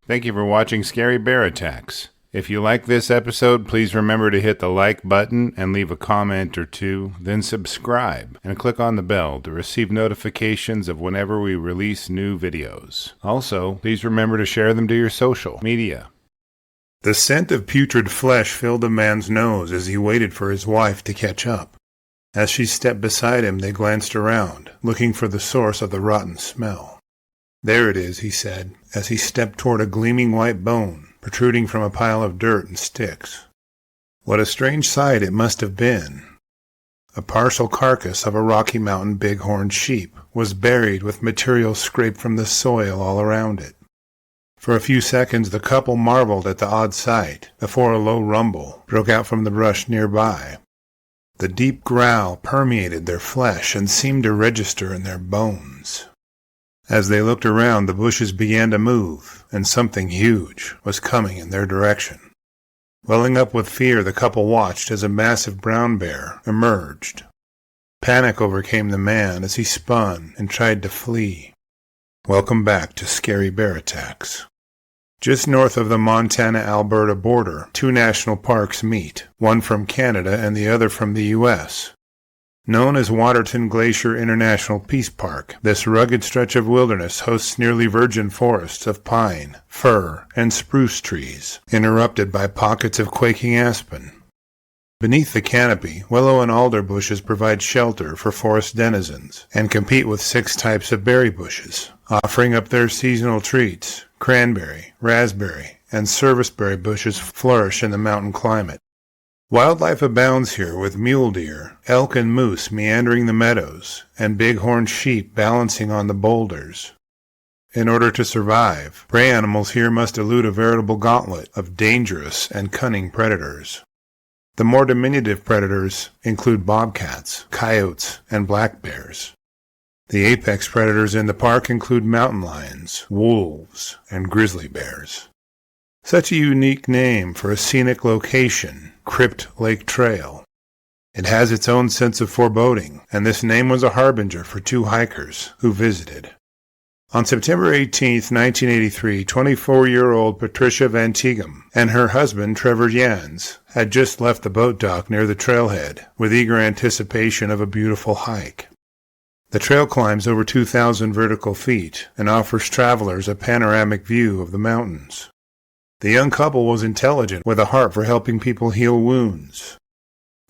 Thank you for watching Scary Bear Attacks. If you like this episode, please remember to hit the like button and leave a comment or two, then subscribe and click on the bell to receive notifications of whenever we release new videos. Also, please remember to share them to your social media. The scent of putrid flesh filled a man's nose as he waited for his wife to catch up. As she stepped beside him, they glanced around, looking for the source of the rotten smell. "There it is," he said, as he stepped toward a gleaming white bone, protruding from a pile of dirt and sticks. What a strange sight it must have been. A partial carcass of a Rocky Mountain bighorn sheep was buried with material scraped from the soil all around it. For a few seconds the couple marveled at the odd sight, before a low rumble broke out from the brush nearby. The deep growl permeated their flesh and seemed to register in their bones. As they looked around, the bushes began to move, and something huge was coming in their direction. Welling up with fear, the couple watched as a massive brown bear emerged. Panic overcame the man as he spun and tried to flee. Welcome back to Scary Bear Attacks. Just north of the Montana-Alberta border, two national parks meet, one from Canada and the other from the U.S. Known as Waterton Glacier International Peace Park, this rugged stretch of wilderness hosts nearly virgin forests of pine, fir, and spruce trees, interrupted by pockets of quaking aspen. Beneath the canopy, willow and alder bushes provide shelter for forest denizens and compete with 6 types of berry bushes, offering up their seasonal treats. Cranberry, raspberry, and serviceberry bushes flourish in the mountain climate. Wildlife abounds here with mule deer, elk and moose meandering the meadows, and bighorn sheep balancing on the boulders. In order to survive, prey animals here must elude a veritable gauntlet of dangerous and cunning predators. The more diminutive predators include bobcats, coyotes, and black bears. The apex predators in the park include mountain lions, wolves, and grizzly bears. Such a unique name for a scenic location, Crypt Lake Trail. It has its own sense of foreboding, and this name was a harbinger for 2 hikers who visited. On September 18, 1983, 24-year-old Patricia Van Tighem and her husband Trevor Jans had just left the boat dock near the trailhead with eager anticipation of a beautiful hike. The trail climbs over 2,000 vertical feet and offers travelers a panoramic view of the mountains. The young couple was intelligent, with a heart for helping people heal wounds.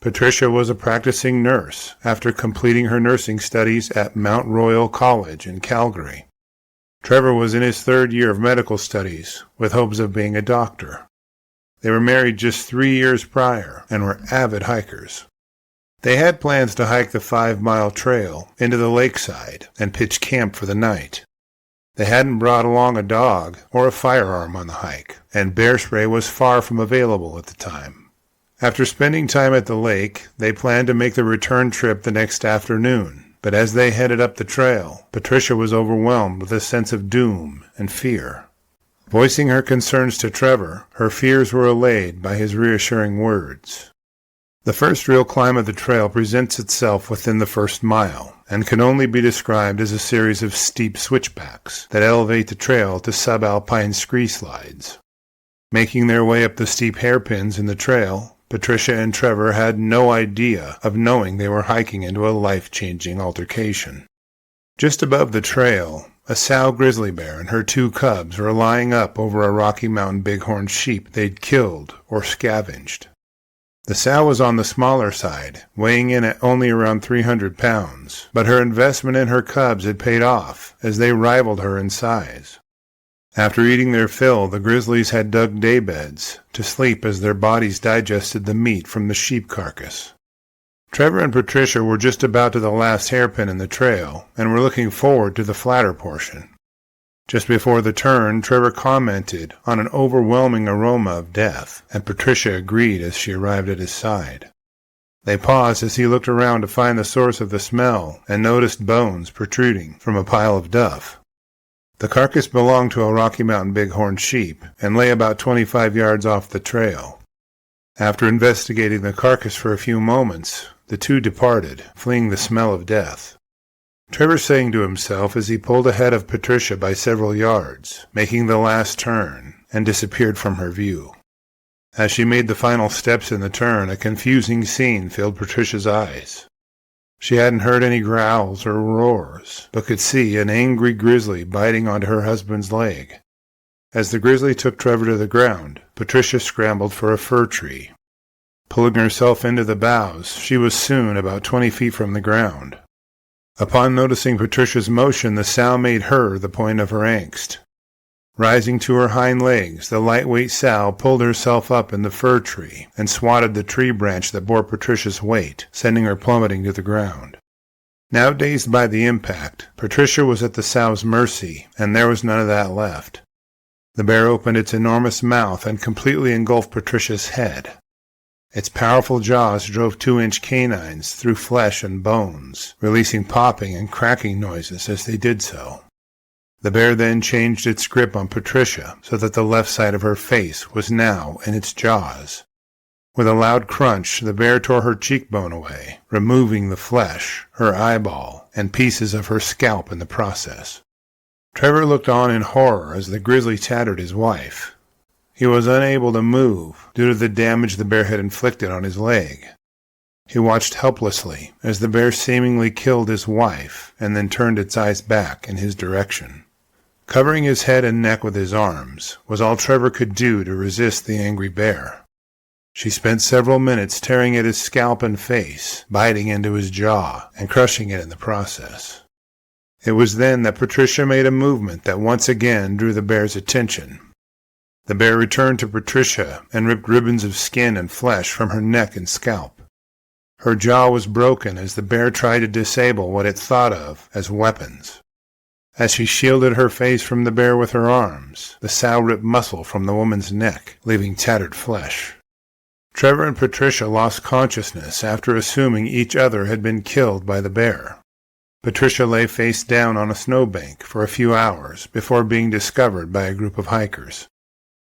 Patricia was a practicing nurse after completing her nursing studies at Mount Royal College in Calgary. Trevor was in his 3rd year of medical studies, with hopes of being a doctor. They were married just 3 years prior and were avid hikers. They had plans to hike the 5-mile trail into the lakeside and pitch camp for the night. They hadn't brought along a dog or a firearm on the hike, and bear spray was far from available at the time. After spending time at the lake, they planned to make the return trip the next afternoon, but as they headed up the trail, Patricia was overwhelmed with a sense of doom and fear. Voicing her concerns to Trevor, her fears were allayed by his reassuring words. The first real climb of the trail presents itself within the first mile, and can only be described as a series of steep switchbacks that elevate the trail to subalpine scree slides. Making their way up the steep hairpins in the trail, Patricia and Trevor had no idea of knowing they were hiking into a life-changing altercation. Just above the trail, a sow grizzly bear and her 2 cubs were lying up over a Rocky Mountain bighorn sheep they'd killed or scavenged. The sow was on the smaller side, weighing in at only around 300 pounds, but her investment in her cubs had paid off as they rivaled her in size. After eating their fill, the grizzlies had dug daybeds to sleep as their bodies digested the meat from the sheep carcass. Trevor and Patricia were just about to the last hairpin in the trail and were looking forward to the flatter portion. Just before the turn, Trevor commented on an overwhelming aroma of death, and Patricia agreed as she arrived at his side. They paused as he looked around to find the source of the smell and noticed bones protruding from a pile of duff. The carcass belonged to a Rocky Mountain bighorn sheep and lay about 25 yards off the trail. After investigating the carcass for a few moments, the 2 departed, fleeing the smell of death. Trevor sang to himself as he pulled ahead of Patricia by several yards, making the last turn, and disappeared from her view. As she made the final steps in the turn, a confusing scene filled Patricia's eyes. She hadn't heard any growls or roars, but could see an angry grizzly biting onto her husband's leg. As the grizzly took Trevor to the ground, Patricia scrambled for a fir tree. Pulling herself into the boughs, she was soon about 20 feet from the ground. Upon noticing Patricia's motion, the sow made her the point of her angst. Rising to her hind legs, the lightweight sow pulled herself up in the fir tree and swatted the tree branch that bore Patricia's weight, sending her plummeting to the ground. Now dazed by the impact, Patricia was at the sow's mercy, and there was none of that left. The bear opened its enormous mouth and completely engulfed Patricia's head. Its powerful jaws drove 2-inch canines through flesh and bones, releasing popping and cracking noises as they did so. The bear then changed its grip on Patricia so that the left side of her face was now in its jaws. With a loud crunch, the bear tore her cheekbone away, removing the flesh, her eyeball, and pieces of her scalp in the process. Trevor looked on in horror as the grizzly tattered his wife. He was unable to move due to the damage the bear had inflicted on his leg. He watched helplessly as the bear seemingly killed his wife and then turned its eyes back in his direction. Covering his head and neck with his arms was all Trevor could do to resist the angry bear. She spent several minutes tearing at his scalp and face, biting into his jaw, and crushing it in the process. It was then that Patricia made a movement that once again drew the bear's attention. The bear returned to Patricia and ripped ribbons of skin and flesh from her neck and scalp. Her jaw was broken as the bear tried to disable what it thought of as weapons. As she shielded her face from the bear with her arms, the sow ripped muscle from the woman's neck, leaving tattered flesh. Trevor and Patricia lost consciousness after assuming each other had been killed by the bear. Patricia lay face down on a snowbank for a few hours before being discovered by a group of hikers.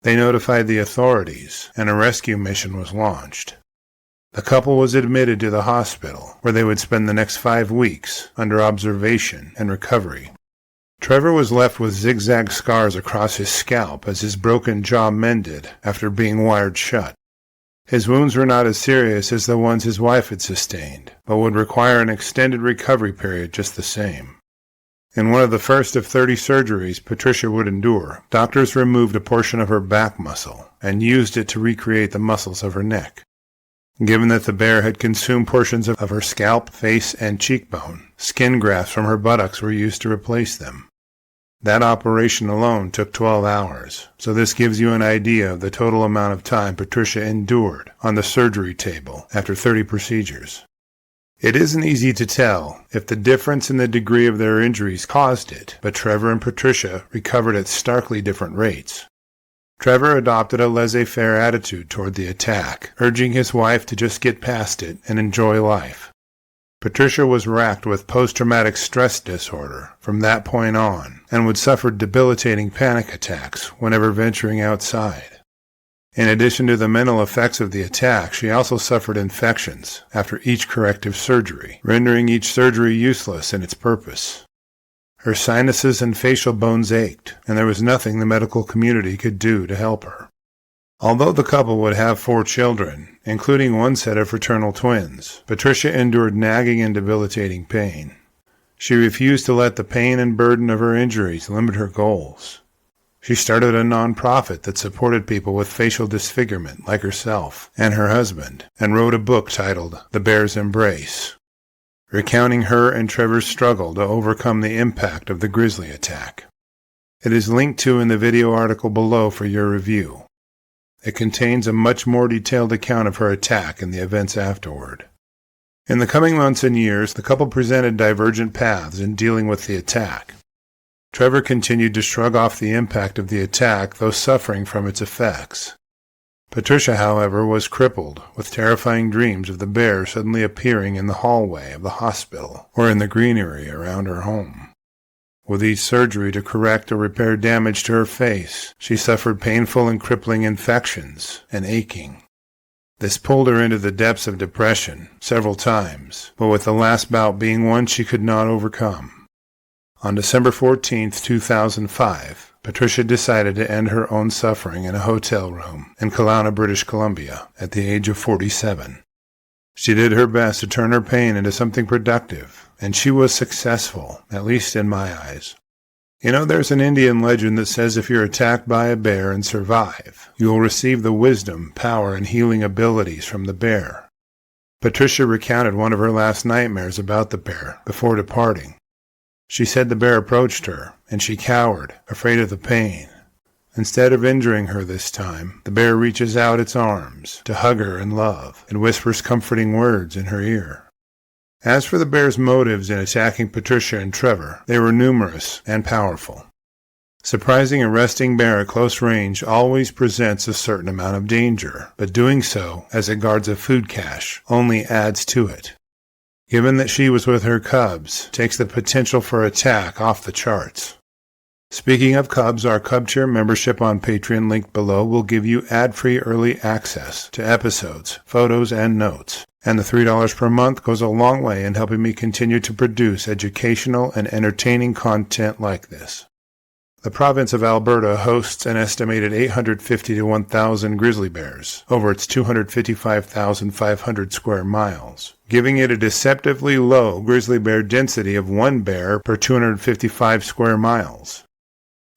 They notified the authorities, and a rescue mission was launched. The couple was admitted to the hospital, where they would spend the next 5 weeks under observation and recovery. Trevor was left with zigzag scars across his scalp as his broken jaw mended after being wired shut. His wounds were not as serious as the ones his wife had sustained, but would require an extended recovery period just the same. In one of the first of 30 surgeries Patricia would endure, doctors removed a portion of her back muscle and used it to recreate the muscles of her neck. Given that the bear had consumed portions of her scalp, face, and cheekbone, skin grafts from her buttocks were used to replace them. That operation alone took 12 hours, so this gives you an idea of the total amount of time Patricia endured on the surgery table after 30 procedures. It isn't easy to tell if the difference in the degree of their injuries caused it, but Trevor and Patricia recovered at starkly different rates. Trevor adopted a laissez-faire attitude toward the attack, urging his wife to just get past it and enjoy life. Patricia was racked with post-traumatic stress disorder from that point on and would suffer debilitating panic attacks whenever venturing outside. In addition to the mental effects of the attack, she also suffered infections after each corrective surgery, rendering each surgery useless in its purpose. Her sinuses and facial bones ached, and there was nothing the medical community could do to help her. Although the couple would have 4 children, including one set of fraternal twins, Patricia endured nagging and debilitating pain. She refused to let the pain and burden of her injuries limit her goals. She started a non-profit that supported people with facial disfigurement like herself and her husband, and wrote a book titled The Bear's Embrace, recounting her and Trevor's struggle to overcome the impact of the Grizzly attack. It is linked to in the video article below for your review. It contains a much more detailed account of her attack and the events afterward. In the coming months and years, the couple presented divergent paths in dealing with the attack. Trevor continued to shrug off the impact of the attack, though suffering from its effects. Patricia, however, was crippled with terrifying dreams of the bear suddenly appearing in the hallway of the hospital or in the greenery around her home. With each surgery to correct or repair damage to her face, she suffered painful and crippling infections and aching. This pulled her into the depths of depression several times, but with the last bout being one she could not overcome. On December 14, 2005, Patricia decided to end her own suffering in a hotel room in Kelowna, British Columbia, at the age of 47. She did her best to turn her pain into something productive, and she was successful, at least in my eyes. You know, there's an Indian legend that says if you're attacked by a bear and survive, you will receive the wisdom, power, and healing abilities from the bear. Patricia recounted one of her last nightmares about the bear before departing. She said the bear approached her, and she cowered, afraid of the pain. Instead of injuring her this time, the bear reaches out its arms to hug her in love and whispers comforting words in her ear. As for the bear's motives in attacking Patricia and Trevor, they were numerous and powerful. Surprising a resting bear at close range always presents a certain amount of danger, but doing so as it guards a food cache only adds to it. Given that she was with her cubs, takes the potential for attack off the charts. Speaking of cubs, our Cub Cheer membership on Patreon linked below will give you ad-free early access to episodes, photos, and notes. And the $3 per month goes a long way in helping me continue to produce educational and entertaining content like this. The province of Alberta hosts an estimated 850 to 1,000 grizzly bears over its 255,500 square miles, giving it a deceptively low grizzly bear density of 1 bear per 255 square miles.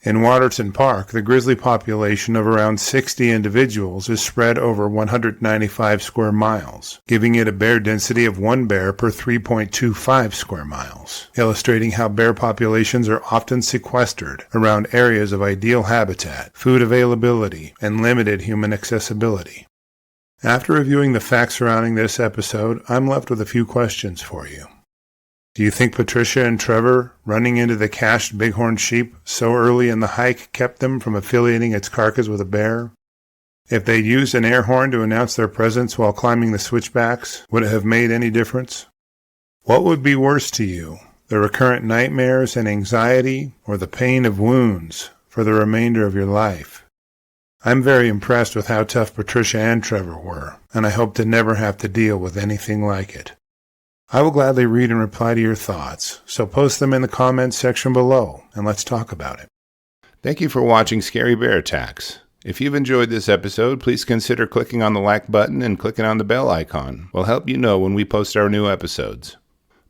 In Waterton Park, the grizzly population of around 60 individuals is spread over 195 square miles, giving it a bear density of 1 bear per 3.25 square miles, illustrating how bear populations are often sequestered around areas of ideal habitat, food availability, and limited human accessibility. After reviewing the facts surrounding this episode, I'm left with a few questions for you. Do you think Patricia and Trevor running into the cached bighorn sheep so early in the hike kept them from affiliating its carcass with a bear? If they'd used an air horn to announce their presence while climbing the switchbacks, would it have made any difference? What would be worse to you, the recurrent nightmares and anxiety, or the pain of wounds for the remainder of your life? I'm very impressed with how tough Patricia and Trevor were, and I hope to never have to deal with anything like it. I will gladly read and reply to your thoughts, so post them in the comments section below, and let's talk about it. Thank you for watching Scary Bear Attacks. If you've enjoyed this episode, please consider clicking on the like button and clicking on the bell icon. We'll help you know when we post our new episodes.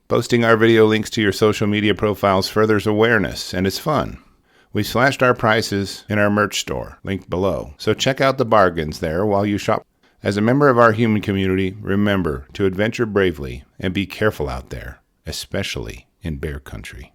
Posting our video links to your social media profiles furthers awareness, and it's fun. We slashed our prices in our merch store, linked below, so check out the bargains there while you shop. As a member of our human community, remember to adventure bravely and be careful out there, especially in bear country.